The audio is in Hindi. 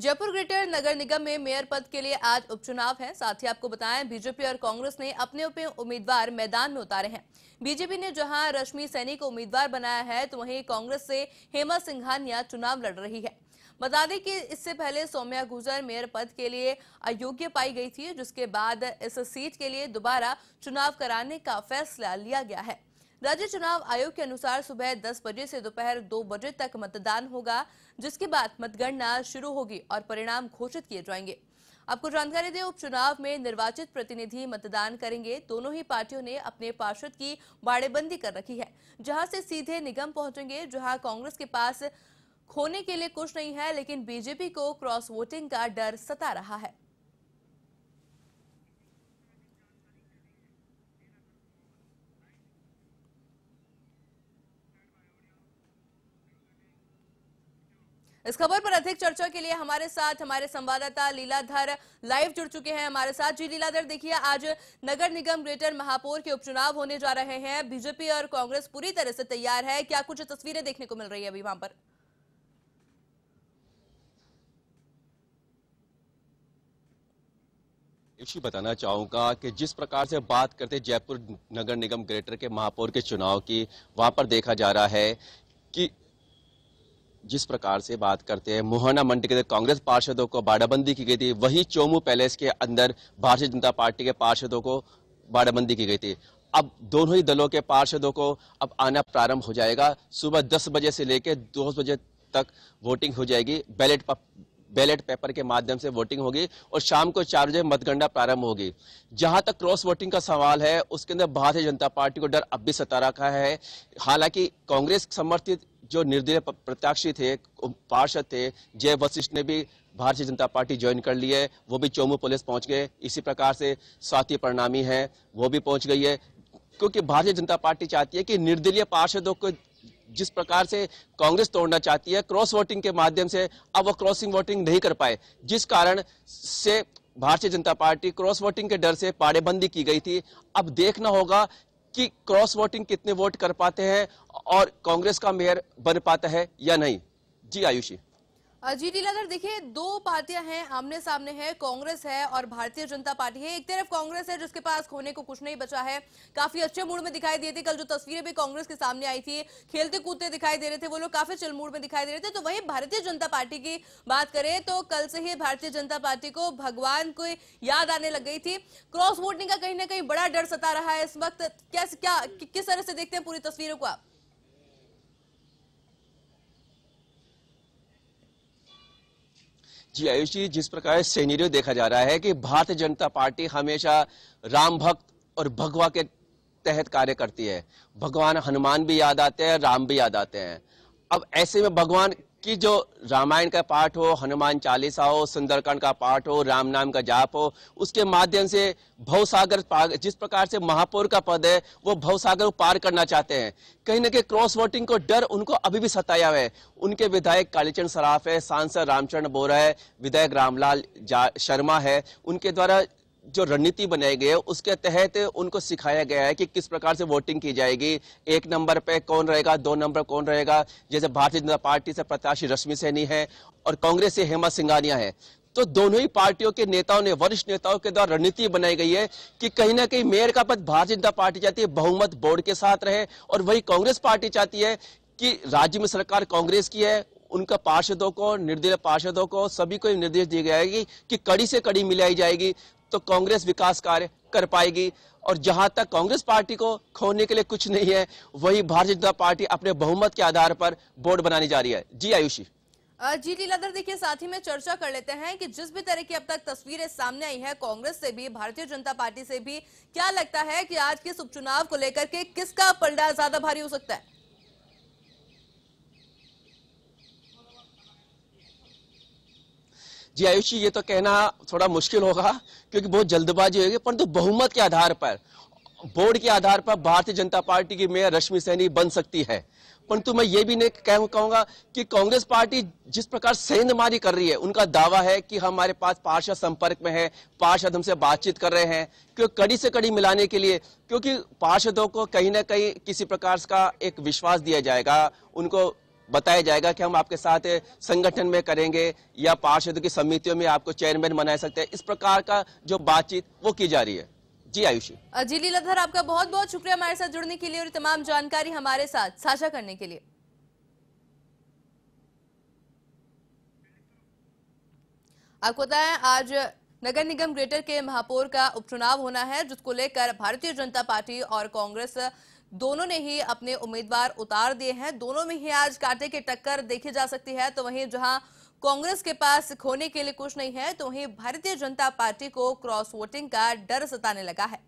जयपुर ग्रेटर नगर निगम में मेयर पद के लिए आज उपचुनाव है। साथ ही आपको बताएं, बीजेपी और कांग्रेस ने अपने अपने उम्मीदवार मैदान में उतारे हैं। बीजेपी ने जहां रश्मि सैनी को उम्मीदवार बनाया है, तो वहीं कांग्रेस से हेमा सिंघानिया चुनाव लड़ रही है। बता दें कि इससे पहले सौम्या गुर्जर मेयर पद के लिए अयोग्य पाई गई थी, जिसके बाद इस सीट के लिए दोबारा चुनाव कराने का फैसला लिया गया है। राज्य चुनाव आयोग के अनुसार सुबह 10 बजे से दोपहर 2 बजे तक मतदान होगा, जिसके बाद मतगणना शुरू होगी और परिणाम घोषित किए जाएंगे। आपको जानकारी दें, उपचुनाव में निर्वाचित प्रतिनिधि मतदान करेंगे। दोनों ही पार्टियों ने अपने पार्षद की बाड़ेबंदी कर रखी है, जहां से सीधे निगम पहुंचेंगे। जहां कांग्रेस के पास खोने के लिए कुछ नहीं है, लेकिन बीजेपी को क्रॉस वोटिंग का डर सता रहा है। इस खबर पर अधिक चर्चा के लिए हमारे साथ हमारे संवाददाता लीलाधर लाइव जुड़ चुके हैं हमारे साथ। जी लीलाधर, देखिए आज नगर निगम ग्रेटर महापौर के उपचुनाव होने जा रहे हैं। बीजेपी और कांग्रेस पूरी तरह से तैयार है। क्या कुछ तस्वीरें देखने को मिल रही है अभी वहां पर? इसी बताना चाहूंगा कि जिस प्रकार से बात करते जयपुर नगर निगम ग्रेटर के महापौर के चुनाव की, वहां पर देखा जा रहा है कि जिस प्रकार से बात करते हैं मोहना मंडी के कांग्रेस पार्षदों को बाड़ाबंदी की गई थी, वही चोमू पैलेस के अंदर भारतीय जनता पार्टी के पार्षदों को बाड़ाबंदी की गई थी। अब दोनों ही दलों के पार्षदों को अब आना प्रारंभ हो जाएगा। सुबह 10 बजे से लेकर 2 बजे तक वोटिंग हो जाएगी। बैलेट पेपर के माध्यम से वोटिंग होगी और शाम को 4 बजे मतगणना प्रारंभ होगी। जहां तक क्रॉस वोटिंग का सवाल है, उसके अंदर भारतीय जनता पार्टी को डर अब भी सता रखा है। हालांकि कांग्रेस समर्थित जो निर्दलीय प्रत्याशी थे, पार्षद थे, जय वशिष्ठ ने भी भारतीय जनता पार्टी ज्वाइन कर ली है। वो भी चोमू पुलिस पहुंच गए। इसी प्रकार से स्वाति प्रणामी है, वो भी पहुंच गई है, क्योंकि भारतीय जनता पार्टी चाहती है कि निर्दलीय पार्षदों को जिस प्रकार से कांग्रेस तोड़ना चाहती है क्रॉस वोटिंग के माध्यम से, अब वो क्रॉसिंग वोटिंग नहीं कर पाए, जिस कारण से Bharatiya Janata party cross voting के डर से बाड़ेबंदी की गई थी। अब देखना होगा कि क्रॉस वोटिंग कितने वोट कर पाते हैं और कांग्रेस का मेयर बन पाता है या नहीं। जी आयुषी। जी लीलाधर, देखिए दो पार्टियां हैं, आमने सामने है, कांग्रेस है और भारतीय जनता पार्टी है। एक तरफ कांग्रेस है जिसके पास खोने को कुछ नहीं बचा है, काफी अच्छे मूड में दिखाई दिए थे। कल जो तस्वीरें भी कांग्रेस के सामने आई थी, खेलते कूदते दिखाई दे रहे थे, वो लोग काफी चिल मूड में दिखाई दे रहे थे। तो वहीं भारतीय जनता पार्टी की बात करें तो कल से ही भारतीय जनता पार्टी को भगवान को याद आने लग गई थी। क्रॉस वोटिंग का कहीं ना कहीं बड़ा डर सता रहा है इस वक्त। किस तरह से देखते हैं पूरी तस्वीरों को आप? जी आयुष जी, जिस प्रकार सिनेरियो देखा जा रहा है कि भारतीय जनता पार्टी हमेशा राम भक्त और भगवा के तहत कार्य करती है। भगवान हनुमान भी याद आते हैं, राम भी याद आते हैं। अब ऐसे में भगवान की जो रामायण का पाठ हो, हनुमान चालीसा हो, सुंदरकांड का पाठ हो, राम नाम का जाप हो, उसके माध्यम से भवसागर पार, जिस प्रकार से महापौर का पद है वो भवसागर पार करना चाहते हैं। कहीं ना कहीं क्रॉस वोटिंग को डर उनको अभी भी सताया हुआ है। उनके विधायक कालीचरण सराफ है, सांसद रामचरण बोरा है, विधायक रामलाल शर्मा है, उनके द्वारा जो रणनीति बनाई गई है उसके तहत उनको सिखाया गया है कि किस प्रकार से वोटिंग की जाएगी। 1 नंबर पे कौन रहेगा, 2 नंबर कौन रहेगा। जैसे भारतीय जनता पार्टी से प्रत्याशी रश्मि सैनी है और कांग्रेस से हेमा सिंघानिया है। तो दोनों ही पार्टियों के नेताओं ने, वरिष्ठ नेताओं के द्वारा रणनीति बनाई गई है कि कहीं ना कहीं मेयर का पद भारतीय जनता पार्टी चाहती है बहुमत बोर्ड के साथ रहे, और वही कांग्रेस पार्टी चाहती है कि राज्य में सरकार कांग्रेस की है, उनका पार्षदों को, निर्दलीय पार्षदों को, सभी को निर्देश दिए गए कि कड़ी से कड़ी मिलाई जाएगी तो कांग्रेस विकास कार्य कर पाएगी। और जहां तक कांग्रेस पार्टी को खोने के लिए कुछ नहीं है, वही भारतीय जनता पार्टी अपने बहुमत के आधार पर बोर्ड बनाने जा रही है। जी आयुषी। जी लीलाधर, देखिए साथ ही में चर्चा कर लेते हैं कि जिस भी तरह की अब तक तस्वीरें सामने आई है कांग्रेस से भी, भारतीय जनता पार्टी से भी, क्या लगता है कि आज के इस उपचुनाव को लेकर के किसका पलड़ा ज्यादा भारी हो सकता है? जी आयुषी, ये तो कहना थोड़ा मुश्किल होगा क्योंकि बहुत जल्दबाजी होगी, परंतु बहुमत के आधार पर, बोर्ड के आधार पर भारतीय जनता पार्टी की मेयर रश्मि सैनी बन सकती है। परंतु मैं ये भी नहीं कहूंगा कि कांग्रेस पार्टी जिस प्रकार सेंधमारी कर रही है, उनका दावा है कि हमारे पास पार्षद संपर्क में है, पार्षद हमसे बातचीत कर रहे हैं, क्योंकि कड़ी से कड़ी मिलाने के लिए, क्योंकि पार्षदों को कहीं ना कहीं किसी प्रकार का एक विश्वास दिया जाएगा, उनको बताया जाएगा कि हम आपके साथ संगठन में करेंगे या पार्षदों की समितियों में आपको चेयरमैन बना सकते हैं। इस प्रकार का जो बातचीत वो की जा रही है। जी आयुषी। जी लीलाधर, आपका बहुत बहुत शुक्रिया हमारे साथ जुड़ने के लिए और तमाम जानकारी हमारे साथ साझा करने के लिए। आपको बताएं, आज नगर निगम ग्रेटर के महापौर का उपचुनाव होना है, जिसको लेकर भारतीय जनता पार्टी और कांग्रेस दोनों ने ही अपने उम्मीदवार उतार दिए हैं। दोनों में ही आज कांटे की टक्कर देखी जा सकती है। तो वहीं जहां कांग्रेस के पास खोने के लिए कुछ नहीं है, तो वहीं भारतीय जनता पार्टी को क्रॉस वोटिंग का डर सताने लगा है।